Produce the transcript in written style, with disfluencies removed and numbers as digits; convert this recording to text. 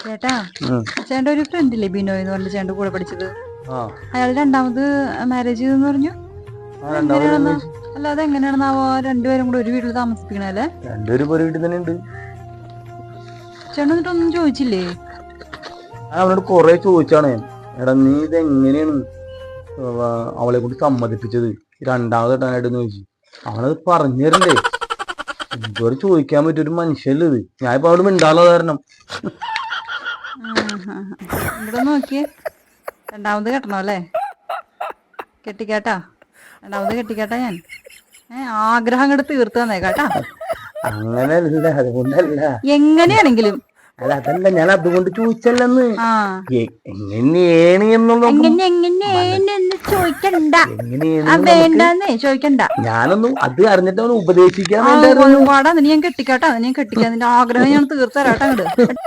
ചേട്ടാ, ചേട്ടൻ്റെ ഒരു ഫ്രണ്ട് ഇല്ലേ ബിനോയ് എന്ന് പറഞ്ഞ ചേട്ടൻ്റെ കൂടെ പഠിച്ചത്? അയാൾ രണ്ടാമത് മാരേജ് ചെയ്തെന്ന് പറഞ്ഞു. അല്ലാതെ എങ്ങനെയാണെന്നാവോ രണ്ടുപേരും കൂടെ ഒരു വീട്ടിൽ താമസിപ്പിക്കണല്ലേ? രണ്ടുപേരും ഒരു വീട്ടിൽ തന്നെ ഉണ്ട്. ചേട്ടൻ എന്നിട്ടൊന്നും ചോദിച്ചില്ലേ? അവനോട് കൊറേ ചോദിച്ചാണ്, എടാ നീ ഇത് എങ്ങനെയാണ് അവളെ കൊണ്ട് സമ്മതിപ്പിച്ചത് രണ്ടാമത് കെട്ടാനായിട്ട് ചോദിച്ചു. അവനത് പറഞ്ഞു തരണ്ടേ? എന്തോരം ചോദിക്കാൻ പറ്റിയൊരു മനുഷ്യല്ലേ ഇത്. ഞാൻ ഇപ്പൊ അവിടെ മിണ്ടാനുള്ള കാരണം. ഇവിടെ നോക്കിയേ, രണ്ടാമത് കെട്ടണോ അല്ലേ? കെട്ടിക്കാട്ടാ, രണ്ടാമത് കെട്ടിക്കാട്ടാ. ഞാൻ ആഗ്രഹം അങ്ങോട്ട് തീർത്തു തന്നേ കേട്ടാ. അങ്ങനെയല്ല, അതുകൊണ്ടല്ല. എങ്ങനെയാണെങ്കിലും അല്ല, അതല്ല, ഞാൻ അതുകൊണ്ട് ചോദിച്ചല്ലെന്ന്. എങ്ങനെയാണ് ചോദിക്കണ്ട, വേണ്ടെന്നേ ചോദിക്കണ്ട. ഞാനൊന്നും അത് അറിഞ്ഞിട്ട് അവന് ഉപദേശിക്കാൻ പാടാ. ഞാൻ കെട്ടിക്കാട്ടാ, ഞാൻ കെട്ടിക്കാൻ നിന്റെ ആഗ്രഹം ഞാൻ തീർത്തരാട്ടാ അങ്ങോട്ട്.